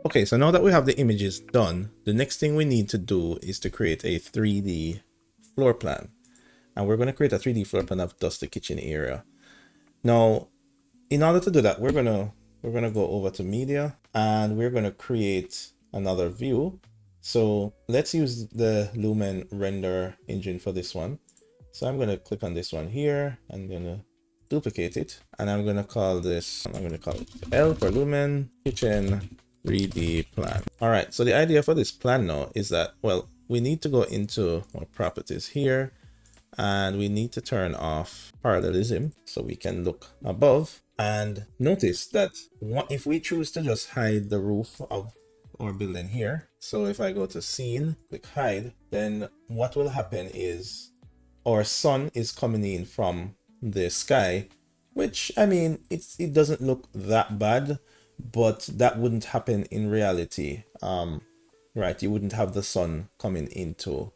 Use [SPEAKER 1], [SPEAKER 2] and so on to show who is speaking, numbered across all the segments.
[SPEAKER 1] Okay, so now that we have the images done, the next thing we need to do is to create a 3D floor plan. And we're going to create a 3D floor plan of just the kitchen area. Now, in order to do that, we're gonna go over to media and we're gonna create another view. So let's use the Lumen render engine for this one. So I'm gonna click on this one here. I'm gonna duplicate it and I'm gonna call this, I'm gonna call it L for Lumen Kitchen 3D plan. All right, so the idea for this plan now is that, well, we need to go into our properties here and we need to turn off parallelism so we can look above. And notice that if we choose to just hide the roof of our building here, so if I go to scene, click hide, then what will happen is our sun is coming in from the sky, which, I mean, it doesn't look that bad, but that wouldn't happen in reality. Right, you wouldn't have the sun coming into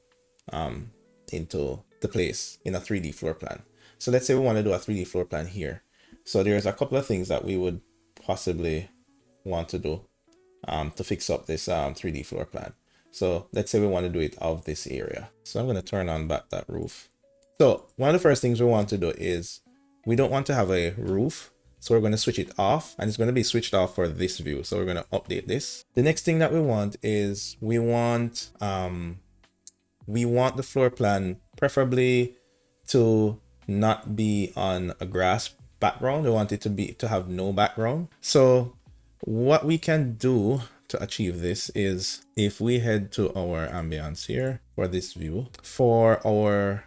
[SPEAKER 1] the place in a 3D floor plan. So let's say we want to do a 3D floor plan here. So there's a couple of things that we would possibly want to do to fix up this 3D floor plan. So let's say we want to do it of this area. So I'm going to turn on back that roof. So one of the first things we want to do is we don't want to have a roof. So we're going to switch it off and it's going to be switched off for this view. So we're going to update this. The next thing that we want is we want the floor plan preferably to not be on a grass background. We want it to have no background. So what we can do to achieve this is if we head to our ambience here for this view, for our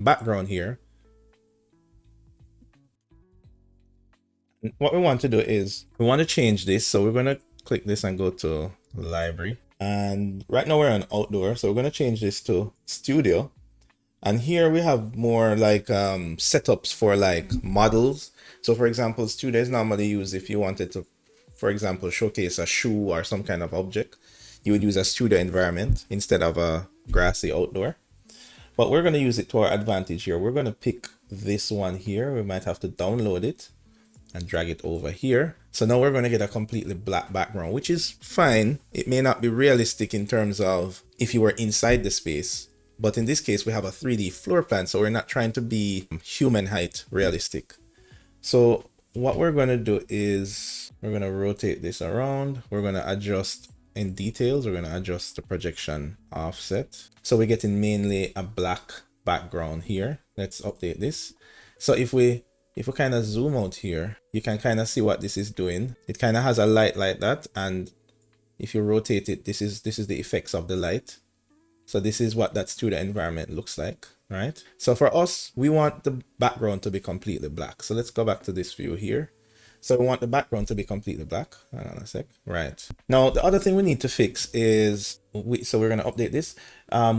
[SPEAKER 1] background here, what we want to do is we want to change this. So we're going to click this and go to library. And right now we're on outdoor. So we're going to change this to studio. And here we have more like setups for like models. So for example, studio is normally used if you wanted to, for example, showcase a shoe or some kind of object. You would use a studio environment instead of a grassy outdoor. But we're going to use it to our advantage here. We're going to pick this one here. We might have to download it and drag it over here. So now we're going to get a completely black background, which is fine. It may not be realistic in terms of if you were inside the space, but in this case we have a 3D floor plan, so we're not trying to be human height realistic. So what we're going to do is we're going to rotate this around. We're going to adjust in details. We're going to adjust the projection offset. So we're getting mainly a black background here. Let's update this. So if we kind of zoom out here, you can kind of see what this is doing. It kind of has a light like that. And if you rotate it, this is the effects of the light. So this is what that studio environment looks like, right? So for us, we want the background to be completely black. So let's go back to this view here. So we want the background to be completely black. Hang on a sec. Right. Now, the other thing we need to fix is, so we're going to update this.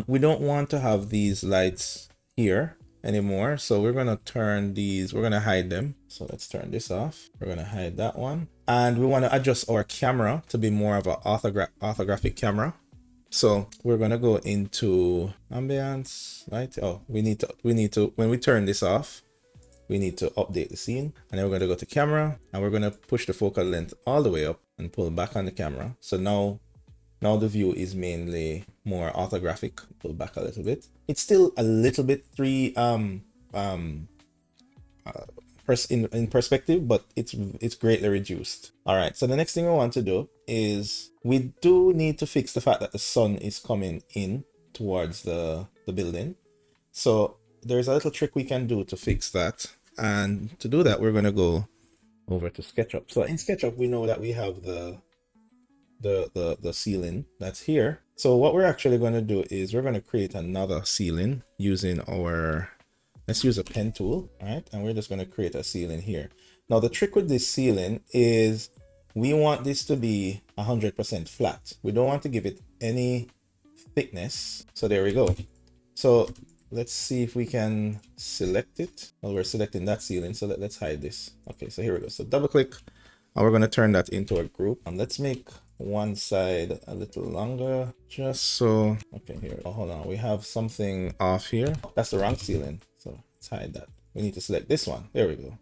[SPEAKER 1] We don't want to have these lights here anymore. So we're going to turn these, we're going to hide them. So let's turn this off. We're going to hide that one. And we want to adjust our camera to be more of an orthographic camera. So we're going to go into ambience, right? Oh, we need to, when we turn this off, we need to update the scene. And then we're going to go to camera and we're going to push the focal length all the way up and pull back on the camera. So now the view is mainly more orthographic. Pull back a little bit. It's still a little bit in perspective, but it's greatly reduced. All right, so the next thing we want to do is we do need to fix the fact that the sun is coming in towards the building. So there's a little trick we can do to fix that. And to do that, we're going to go over to SketchUp. So in SketchUp, we know that we have the ceiling that's here. So what we're actually going to do is we're going to create another ceiling using our, let's use a pen tool, right? And we're just going to create a ceiling here. Now the trick with this ceiling is we want this to be 100% flat. We don't want to give it any thickness. So there we go. So let's see if we can select it. Well, we're selecting that ceiling, so let's hide this. Okay, so here we go. So double click and we're going to turn that into a group. And let's make one side a little longer, just so, okay, here, oh, hold on, we have something off here. That's the wrong ceiling, so let's hide that. We need to select this one. There we go.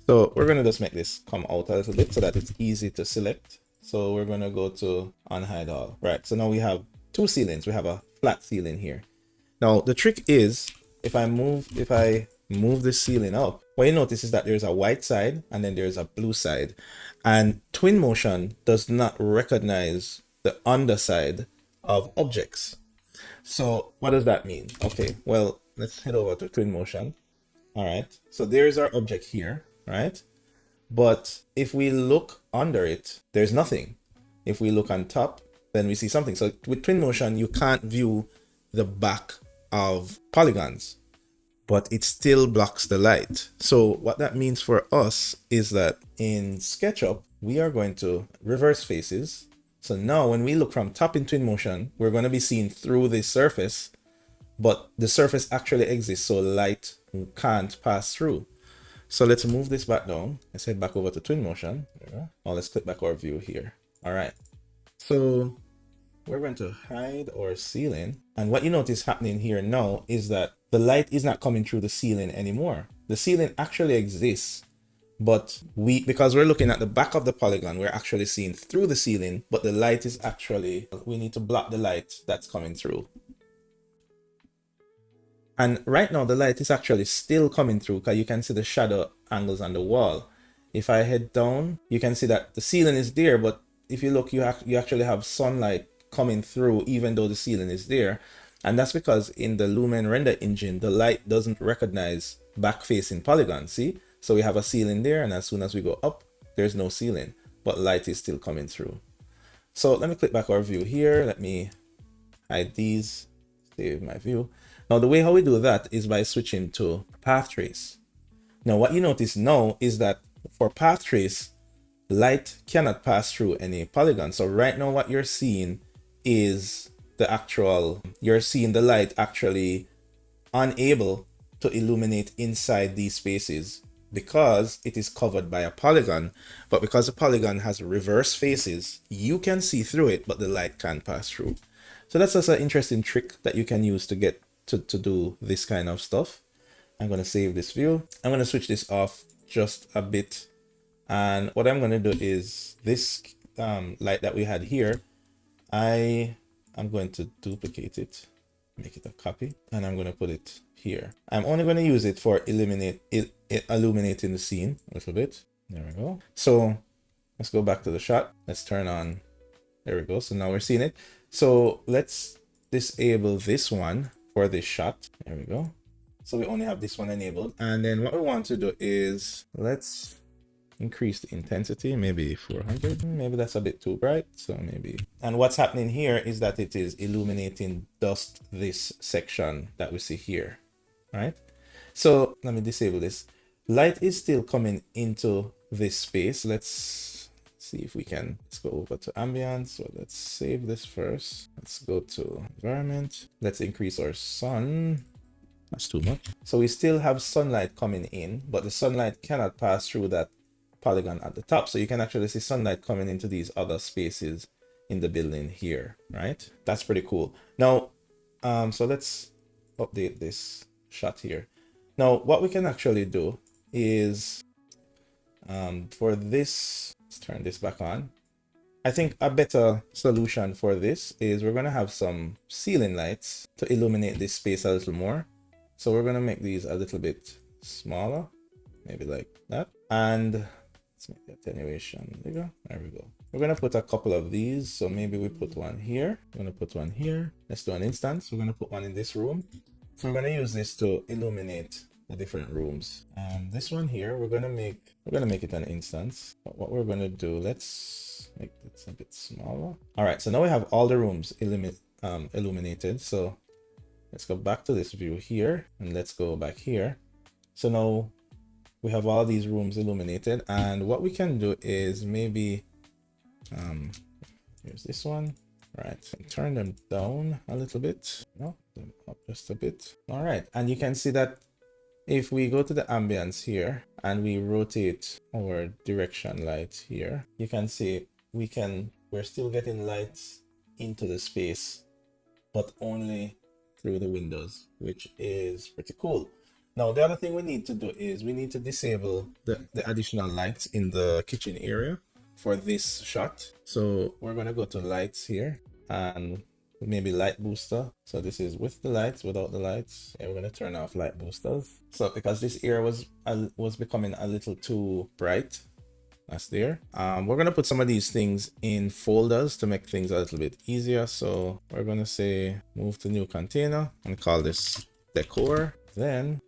[SPEAKER 1] So we're going to just make this come out a little bit so that it's easy to select. So we're going to go to unhide all. Right, so now we have two ceilings. We have a flat ceiling here. Now the trick is, if I move the ceiling up, what you notice is that there's a white side and then there's a blue side, and Twinmotion does not recognize the underside of objects. So what does that mean? Okay, well, let's head over to Twinmotion. All right, so there's our object here, right? But if we look under it, there's nothing. If we look on top, then we see something. So with Twinmotion, you can't view the back of polygons, but it still blocks the light. So what that means for us is that in SketchUp, we are going to reverse faces. So now when we look from top in Twinmotion, we're going to be seen through the surface, but the surface actually exists, so light can't pass through. So let's move this back down. Let's head back over to Twinmotion. Now let's click back our view here. All right. So we're going to hide our ceiling. And what you notice happening here now is that the light is not coming through the ceiling anymore. The ceiling actually exists, but because we're looking at the back of the polygon, we're actually seeing through the ceiling, but the light is actually, we need to block the light that's coming through. And right now the light is actually still coming through because you can see the shadow angles on the wall. If I head down, you can see that the ceiling is there, but if you look, you actually have sunlight coming through even though the ceiling is there. And that's because in the Lumen render engine, the light doesn't recognize back-facing polygons, see? So we have a ceiling there, and as soon as we go up, there's no ceiling, but light is still coming through. So let me click back our view here. Let me hide these, save my view. Now the way how we do that is by switching to path trace. Now what you notice now is that for path trace, light cannot pass through any polygon. So right now what you're seeing is you're seeing the light actually unable to illuminate inside these spaces because it is covered by a polygon. But because the polygon has reverse faces, you can see through it, but the light can't pass through. So that's just an interesting trick that you can use to get to do this kind of stuff. I'm going to save this view. I'm going to switch this off just a bit. And what I'm going to do is this light that we had here, I'm going to duplicate it, make it a copy, and I'm going to put it here. I'm only going to use it for illuminating the scene a little bit. There we go. So let's go back to the shot. Let's turn on. There we go. So now we're seeing it. So let's disable this one for this shot. There we go. So we only have this one enabled. And then what we want to do is let's increase the intensity, maybe 400. Maybe that's a bit too bright. So maybe. And what's happening here is that it is illuminating just this section that we see here. Right? So let me disable this. Light is still coming into this space. Let's see if we can. Let's go over to ambience. So let's save this first. Let's go to environment. Let's increase our sun. That's too much. So we still have sunlight coming in, but the sunlight cannot pass through that polygon at the top. So you can actually see sunlight coming into these other spaces in the building here, right? That's pretty cool. Now, so let's update this shot here. Now, what we can actually do is for this, let's turn this back on. I think a better solution for this is we're going to have some ceiling lights to illuminate this space a little more. So we're going to make these a little bit smaller, maybe like that. And let's make the attenuation bigger. There we go. We're going to put a couple of these. So maybe we put one here. We're going to put one here. Let's do an instance. We're going to put one in this room. So we're going to use this to illuminate the different rooms. And this one here, we're going to make it an instance. But what we're going to do, let's make this a bit smaller. All right. So now we have all the rooms illuminated. So let's go back to this view here and let's go back here. So now we have all these rooms illuminated, and what we can do is maybe here's this one. Right, turn them down a little bit, no, them up just a bit. All right, and you can see that if we go to the ambience here and we rotate our direction light here, you can see we're still getting lights into the space, but only through the windows, which is pretty cool. Now, the other thing we need to do is we need to disable the additional lights in the kitchen area. for this shot. So we're going to go to lights here and maybe light booster. So this is with the lights, without the lights. And we're going to turn off light boosters. So because this area was becoming a little too bright, that's there. We're going to put some of these things in folders to make things a little bit easier. So we're going to say move to new container and call this decor. Then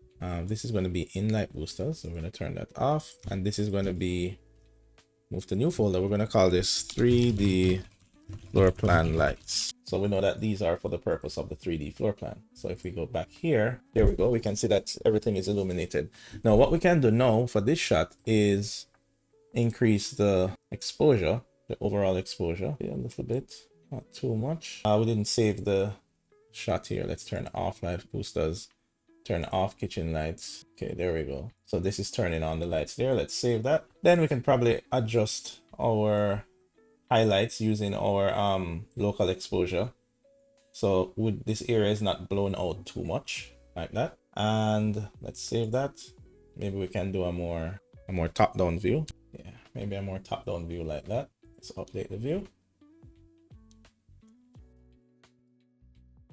[SPEAKER 1] this is going to be in light boosters. So we're going to turn that off. And this is going to be move to new folder. We're going to call this 3D floor plan lights. So we know that these are for the purpose of the 3D floor plan. So if we go back here, there we go. We can see that everything is illuminated. Now what we can do now for this shot is increase the exposure, the overall exposure a little bit, not too much. We didn't save the shot here. Let's turn off light boosters, turn off kitchen lights. Okay, there we go. So this is turning on the lights there. Let's save that. Then we can probably adjust our highlights using our local exposure. So this area is not blown out too much like that. And let's save that. Maybe we can do a more top-down view. Yeah, maybe a more top-down view like that. Let's update the view.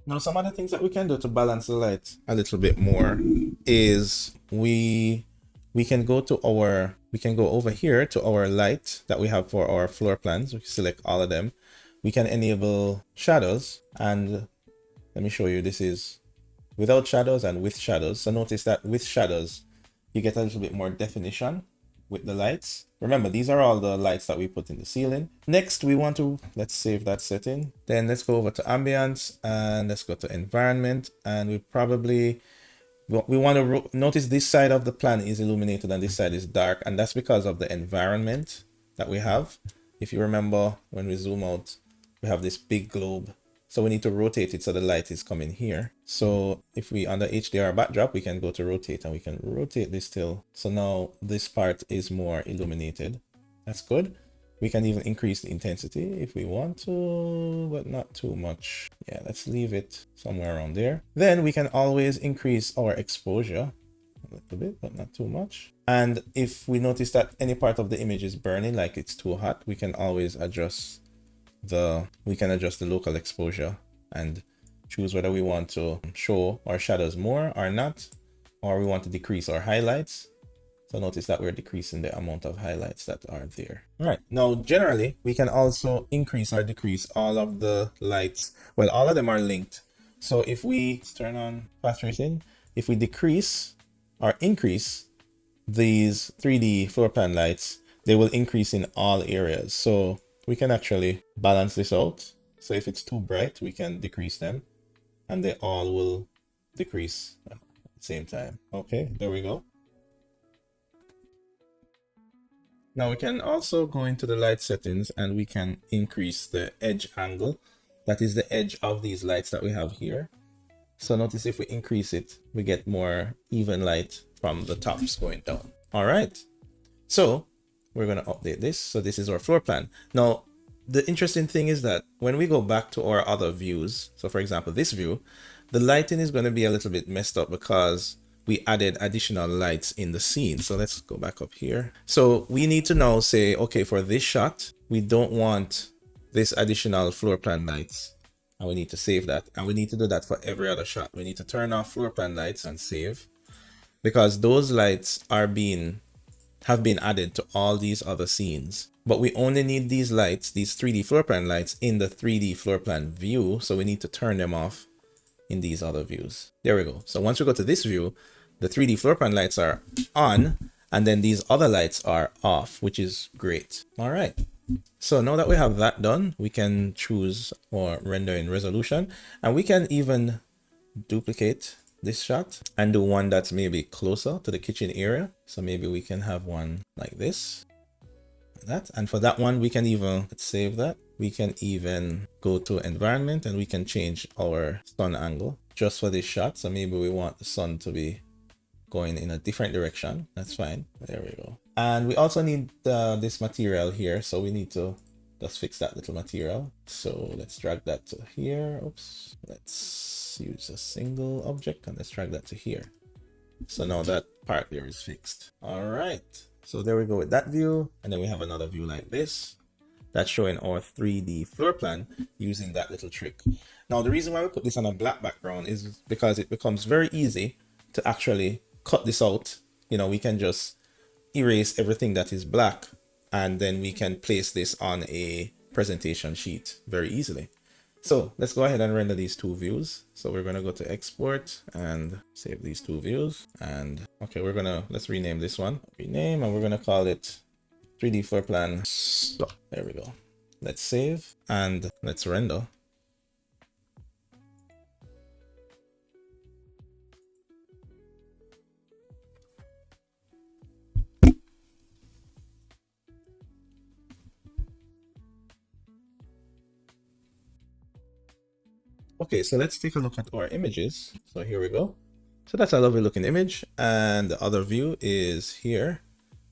[SPEAKER 1] Now, some other things that we can do to balance the light a little bit more is we can go over here to our light that we have for our floor plans. We can select all of them. We can enable shadows, and let me show you. This is without shadows and with shadows. So notice that with shadows, you get a little bit more definition with the lights. Remember, these are all the lights that we put in the ceiling. Next, let's save that setting. Then let's go over to ambience and let's go to environment. And we want to notice this side of the plan is illuminated and this side is dark. And that's because of the environment that we have. If you remember, when we zoom out, we have this big globe. So we need to rotate it so the light is coming here. So if we under HDR backdrop, we can go to rotate and we can rotate this till. So now this part is more illuminated. That's good. We can even increase the intensity if we want to, but not too much. Yeah, let's leave it somewhere around there. Then we can always increase our exposure a little bit, but not too much. And if we notice that any part of the image is burning, like it's too hot, we can always adjust the local exposure and choose whether we want to show our shadows more or not, or we want to decrease our highlights. So notice that we're decreasing the amount of highlights that are there. All right, now generally we can also increase or decrease all of the lights. Well, all of them are linked. So if we turn on fast tracing, if we decrease or increase these 3D floor plan lights, they will increase in all areas. So we can actually balance this out. So if it's too bright, we can decrease them and they all will decrease at the same time. Okay, there we go. Now we can also go into the light settings and we can increase the edge angle. That is the edge of these lights that we have here. So notice if we increase it, we get more even light from the tops going down. All right. So we're going to update this. So this is our floor plan. Now, the interesting thing is that when we go back to our other views, so for example, this view, the lighting is going to be a little bit messed up because we added additional lights in the scene. So let's go back up here. So we need to now say, okay, for this shot, we don't want this additional floor plan lights. And we need to save that. And we need to do that for every other shot. We need to turn off floor plan lights and save, because those lights have been added to all these other scenes. But we only need these lights, these 3D floor plan lights, in the 3D floor plan view. So we need to turn them off in these other views. There we go. So once we go to this view, the 3D floor plan lights are on, and then these other lights are off, which is great. All right. So now that we have that done, we can choose or render in resolution, and we can even duplicate this shot and do one that's maybe closer to the kitchen area. So maybe we can have one like this, like that. And for that one, we can even, let's save that. We can even go to environment and we can change our sun angle just for this shot. So maybe we want the sun to be going in a different direction. That's fine. There we go. And we also need this material here. So we need to just fix that little material. So let's drag that to here. Oops. Let's use a single object and let's drag that to here. So now that part there is fixed. All right. So there we go with that view. And then we have another view like this. That's showing our 3D floor plan using that little trick. Now, the reason why we put this on a black background is because it becomes very easy to actually cut this out. You know, we can just erase everything that is black, and then we can place this on a presentation sheet very easily. So let's go ahead and render these two views. So we're going to go to export and save these two views. And okay, let's rename this one. Rename, and we're going to call it 3D floor plan. So there we go. Let's save and let's render. Okay, so let's take a look at our images. So here we go. So that's a lovely looking image. And the other view is here.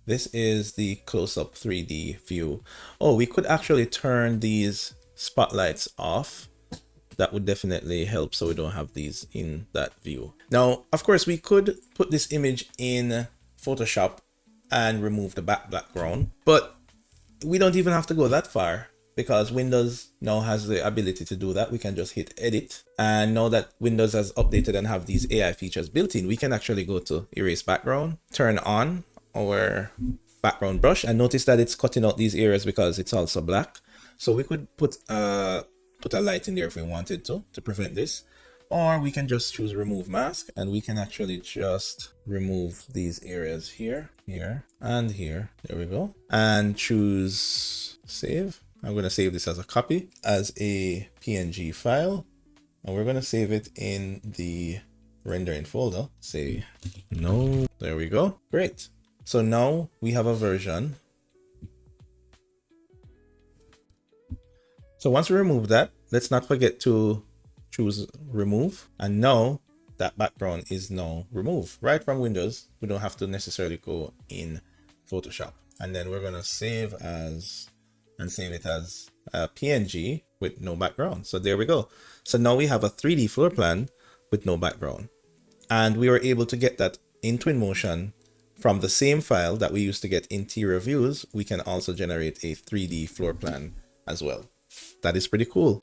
[SPEAKER 1] This is the close-up 3D view. Oh, we could actually turn these spotlights off. That would definitely help so we don't have these in that view. Now, of course, we could put this image in Photoshop and remove the background, but we don't even have to go that far because Windows now has the ability to do that. We can just hit edit, and now that Windows has updated and have these AI features built in, we can actually go to erase background, turn on our background brush, and notice that it's cutting out these areas because it's also black. So we could put a light in there if we wanted to prevent this, or we can just choose remove mask, and we can actually just remove these areas here, here, and here. There we go. And choose save. I'm going to save this as a copy, as a PNG file, and we're going to save it in the rendering folder. Say no. There we go. Great. So now we have a version. So once we remove that, let's not forget to choose remove. And now that background is now removed right from Windows. We don't have to necessarily go in Photoshop. And then we're going to save it as a PNG with no background. So there we go. So now we have a 3D floor plan with no background. And we were able to get that in Twinmotion from the same file that we used to get interior views. We can also generate a 3D floor plan as well. That is pretty cool.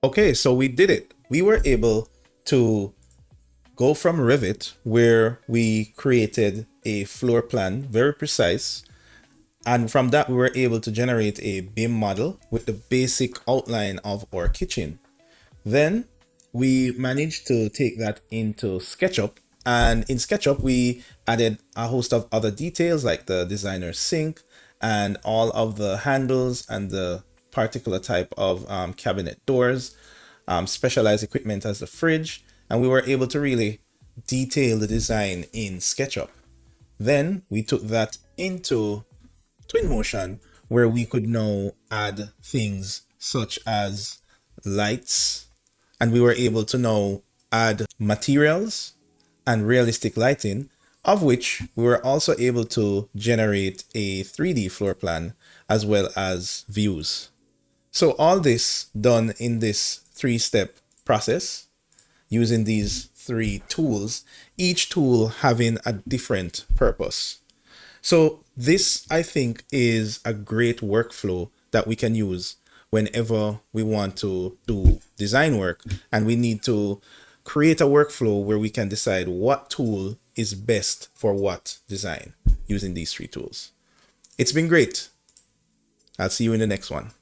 [SPEAKER 1] Okay, so we did it. We were able to go from Revit, where we created a floor plan, very precise. And from that, we were able to generate a BIM model with the basic outline of our kitchen. Then we managed to take that into SketchUp. And in SketchUp, we added a host of other details like the designer sink and all of the handles and the particular type of cabinet doors, specialized equipment as the fridge. And we were able to really detail the design in SketchUp. Then we took that into Twinmotion, where we could now add things such as lights, and we were able to now add materials and realistic lighting, of which we were also able to generate a 3D floor plan as well as views. So all this done in this 3-step process using these 3 tools, each tool having a different purpose. So this, I think, is a great workflow that we can use whenever we want to do design work, and we need to create a workflow where we can decide what tool is best for what design using these 3 tools. It's been great. I'll see you in the next one.